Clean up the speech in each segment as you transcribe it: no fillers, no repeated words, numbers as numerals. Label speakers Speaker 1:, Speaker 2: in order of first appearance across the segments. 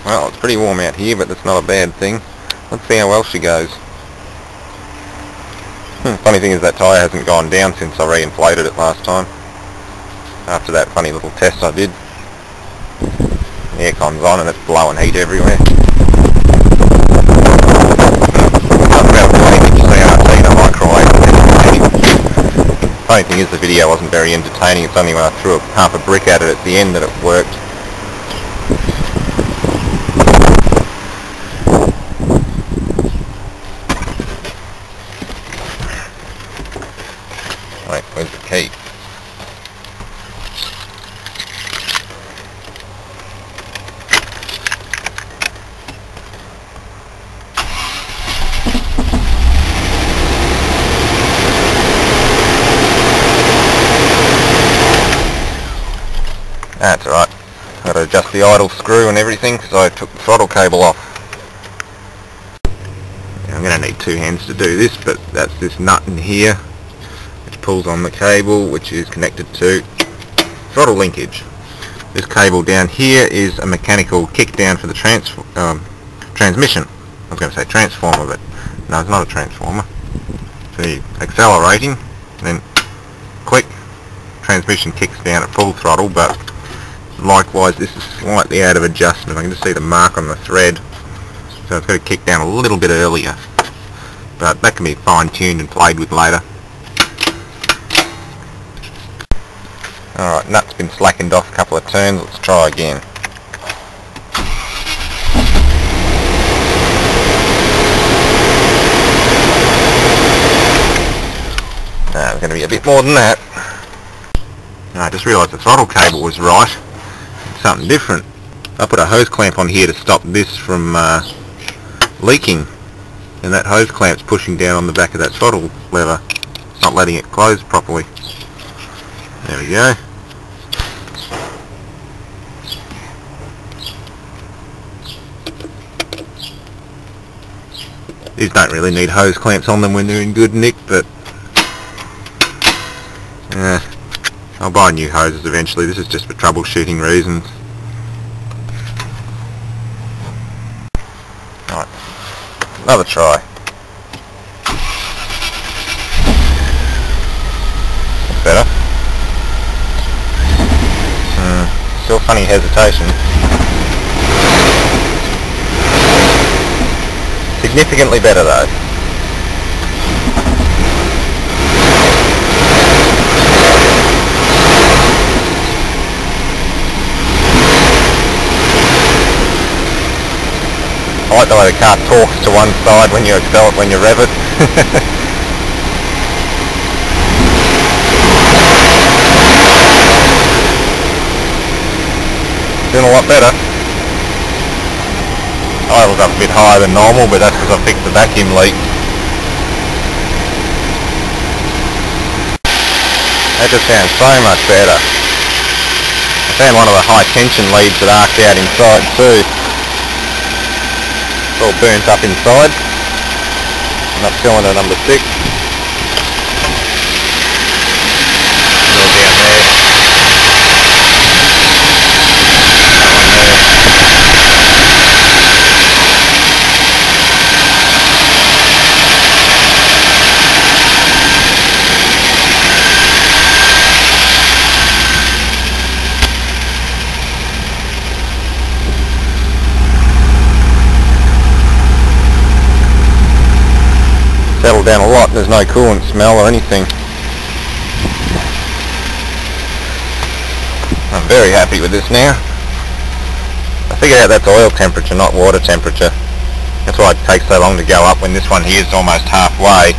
Speaker 1: Well, it's pretty warm out here, but that's not a bad thing. Let's see how well she goes. Funny thing is that tyre hasn't gone down since I re-inflated it last time. After that funny little test I did. The aircon's on and it's blowing heat everywhere. Funny thing is the video wasn't very entertaining. It's only when I threw half a brick at it at the end that it worked. Wait, where's the key? That's alright. Got to adjust the idle screw and everything because I took the throttle cable off. Now I'm going to need two hands to do this, but that's this nut in here which pulls on the cable which is connected to throttle linkage. This cable down here is a mechanical kick down for the transmission. I was going to say transformer, but no, it's not a transformer. So accelerating, then click, transmission kicks down at full throttle, but likewise this is slightly out of adjustment. I can just see the mark on the thread, so it's got to kick down a little bit earlier, but that can be fine-tuned and played with later. Alright, nut's been slackened off a couple of turns. Let's try again. It's going to be a bit more than that. I just realised the throttle cable was right. It's something different. I put a hose clamp on here to stop this from leaking, and that hose clamp's pushing down on the back of that throttle lever. It's not letting it close properly. There we go. These don't really need hose clamps on them when they're in good nick, but I'll buy new hoses eventually. This is just for troubleshooting reasons. Alright, another try. That's better. Still funny hesitation. Significantly better though. I like the way the car talks to one side when you rev it. Doing a lot better. Idle's up a bit higher than normal, but that's because I fixed the vacuum leak. That just sounds so much better. I found one of the high tension leads that arced out inside too. It's all burnt up inside. And that's cylinder number 6. Settled down a lot. There's no coolant smell or anything. I'm very happy with this now. I figured out that's oil temperature, not water temperature. That's why it takes so long to go up when this one here is almost halfway.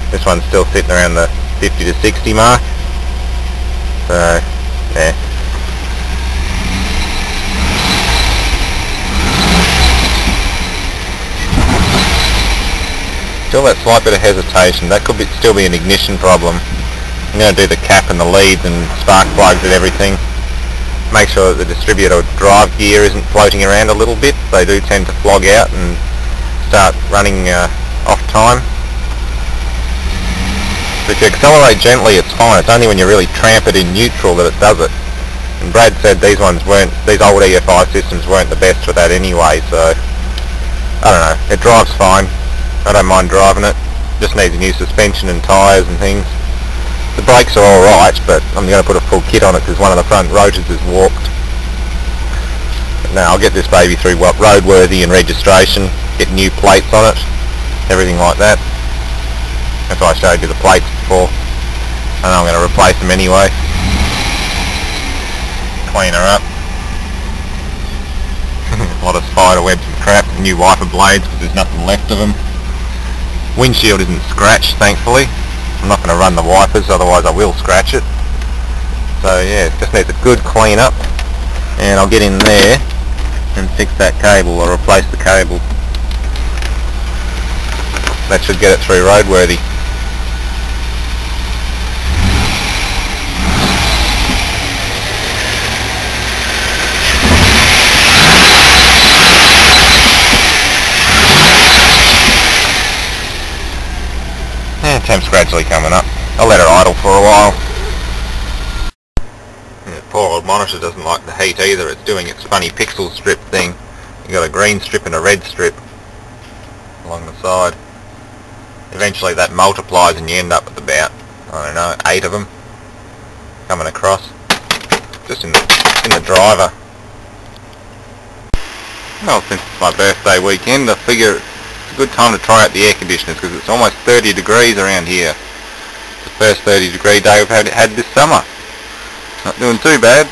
Speaker 1: This one's still sitting around the 50 to 60 mark. So, yeah. Still that slight bit of hesitation. That could still be an ignition problem. I'm going to do the cap and the leads and spark plugs and everything. Make sure that the distributor drive gear isn't floating around a little bit. They do tend to flog out and start running off time. But if you accelerate gently, it's fine. It's only when you really tramp it in neutral that it does it. And And Brad said these old EFI systems weren't the best for that anyway, so I don't know, it drives fine. I don't mind driving it, just needs a new suspension and tyres and things. The brakes are alright, but I'm going to put a full kit on it because one of the front rotors is warped. But now I'll get this baby through roadworthy and registration, get new plates on it, everything like that. That's why I showed you the plates before. And I'm going to replace them anyway. Clean her up. A lot of spider webs and crap, new wiper blades because there's nothing left of them. Windshield isn't scratched, thankfully. I'm not going to run the wipers, otherwise I will scratch it. So yeah, it just needs a good clean up, and I'll get in there and fix that cable, or replace the cable. That should get it through roadworthy. Temp's gradually coming up. I'll let her idle for a while. And the poor old monitor doesn't like the heat either. It's doing its funny pixel strip thing. You got a green strip and a red strip along the side. Eventually that multiplies and you end up with about, I don't know, 8 of them coming across. Just in the driver. Well, since it's my birthday weekend, I figure a good time to try out the air conditioners because it's almost 30 degrees around here. It's the first 30 degree day we've had this summer. Not doing too bad.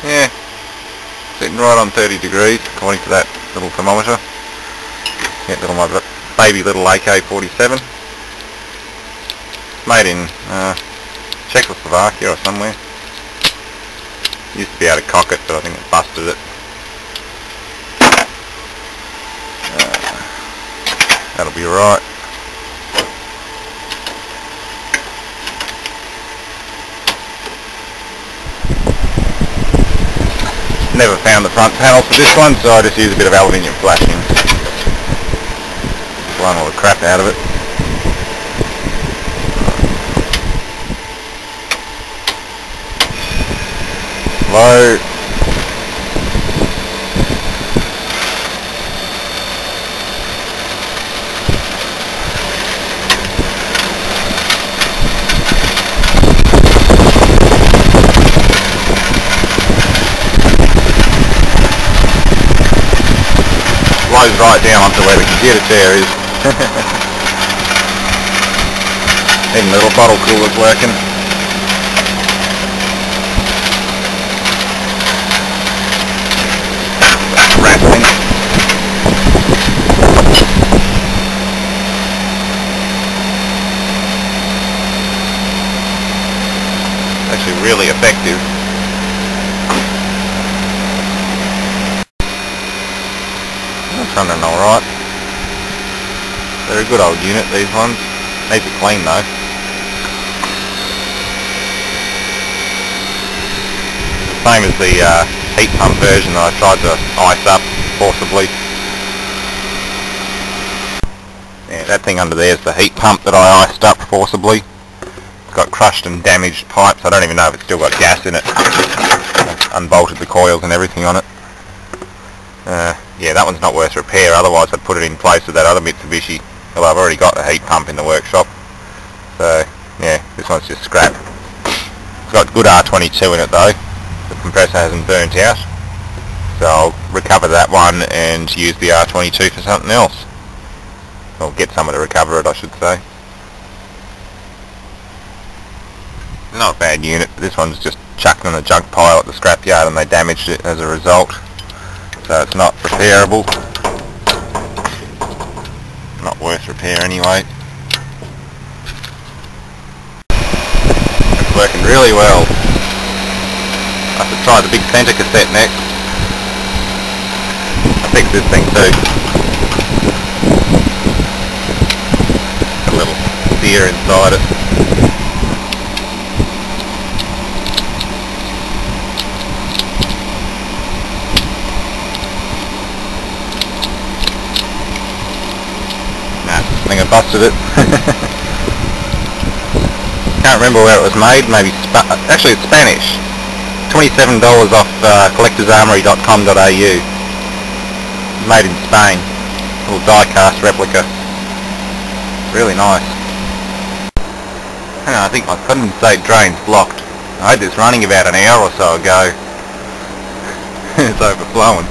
Speaker 1: Yeah, sitting right on 30 degrees according to that little thermometer. Yeah, my baby little AK-47. Made in Czechoslovakia or somewhere. Used to be able to cock it, but I think it busted it. That'll be right. Never found the front panel for this one, so I just use a bit of aluminium flashing. Blown all the crap out of it. Low. Blows right down onto where the computer chair is. Even the little bottle cooler's working. Rattling. Actually really effective. Running alright. They're a good old unit, these ones. Needs it clean though. Same as the heat pump version that I tried to ice up forcibly. Yeah, that thing under there is the heat pump that I iced up forcibly. It's got crushed and damaged pipes. I don't even know if it's still got gas in it. I've unbolted the coils and everything on it. Yeah, that one's not worth repair, otherwise I'd put it in place with that other Mitsubishi. Well, I've already got the heat pump in the workshop. So, yeah, this one's just scrap. It's got good R22 in it though. The compressor hasn't burnt out. So I'll recover that one and use the R22 for something else. Or get someone to recover it, I should say. Not a bad unit, but this one's just chucked in a junk pile at the scrapyard and they damaged it as a result. So it's not repairable. Not worth repair anyway. It's working really well. I have to try the big centre cassette next. I fixed this thing too. Got a little sear inside it. I think I busted it. Can't remember where it was made. Maybe actually it's Spanish. $27 off collectorsarmory.com.au. Made in Spain. Little die-cast replica. Really nice. Hang on, I think my condensate drain's blocked. I had this running about an hour or so ago. It's overflowing.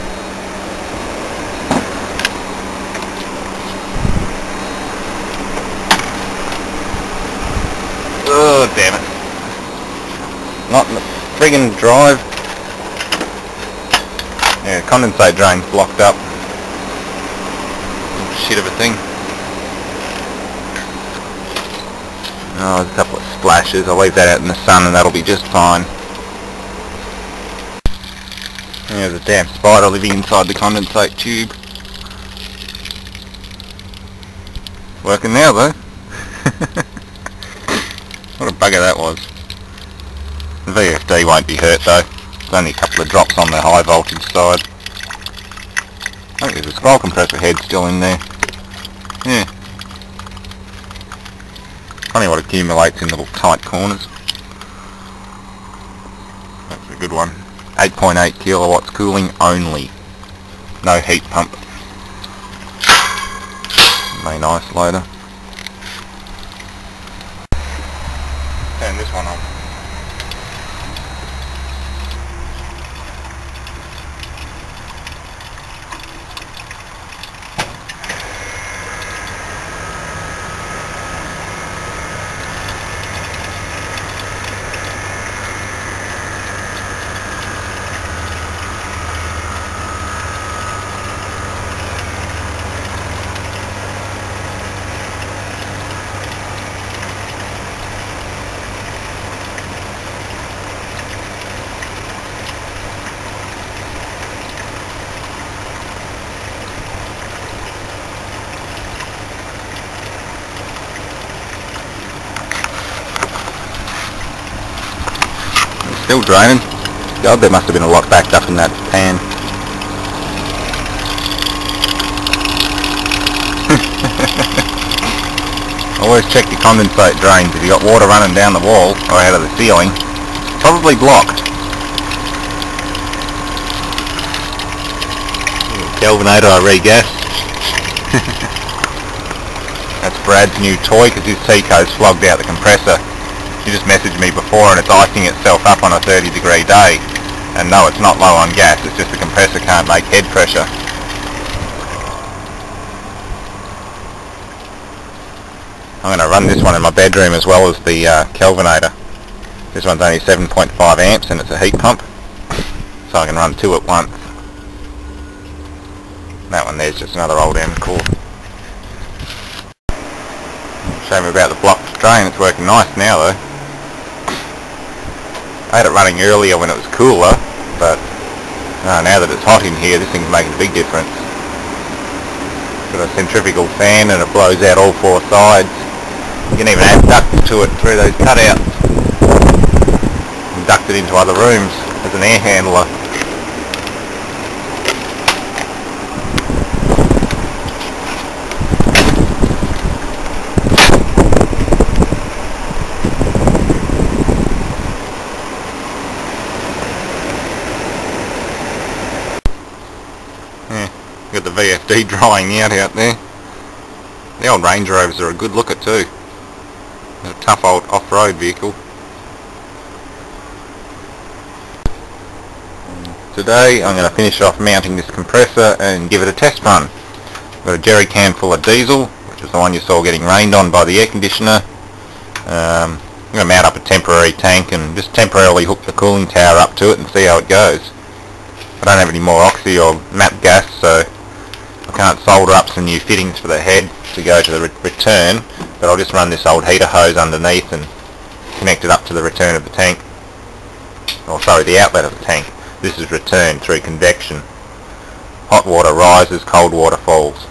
Speaker 1: Oh, damn it. Not in the friggin' drive. Yeah, condensate drain's blocked up. Shit of a thing. Oh, there's a couple of splashes. I'll leave that out in the sun and that'll be just fine. There's a damn spider living inside the condensate tube. Working now though. What a bugger that was. The VFD won't be hurt though. There's only a couple of drops on the high voltage side. I think there's a scroll compressor head still in there. Yeah. Funny what accumulates in little tight corners. That's a good one. 8.8 kilowatts cooling only. No heat pump. Main isolator. Turn this one on. Still draining. God, there must have been a lot backed up in that pan. Always check your condensate drains. If you got water running down the wall or out of the ceiling, it's probably blocked. Kelvinator I regassed. That's Brad's new toy because his T-code's flogged out the compressor. He just messaged me before and it's icing itself up on a 30-degree day. And no, it's not low on gas, it's just the compressor can't make head pressure. I'm going to run this one in my bedroom as well as the Kelvinator. This one's only 7.5 amps and it's a heat pump. So I can run two at once. That one there's just another old M core. Show me about the blocked drain, it's working nice now though. I had it running earlier when it was cooler, but now that it's hot in here, this thing's making a big difference. Got a centrifugal fan and it blows out all four sides. You can even add ducts to it through those cutouts. And duct it into other rooms as an air handler. Got the VFD drying out there. The old Range Rovers are a good looker too. They're a tough old off-road vehicle. Today I'm going to finish off mounting this compressor and give it a test run. I've got a jerry can full of diesel, which is the one you saw getting rained on by the air conditioner. I'm going to mount up a temporary tank and just temporarily hook the cooling tower up to it and see how it goes. I don't have any more oxy or MAP gas, so I can't solder up some new fittings for the head to go to the return, but I'll just run this old heater hose underneath and connect it up to the return of the tank. Or sorry, the outlet of the tank. This is return through convection. Hot water rises, cold water falls.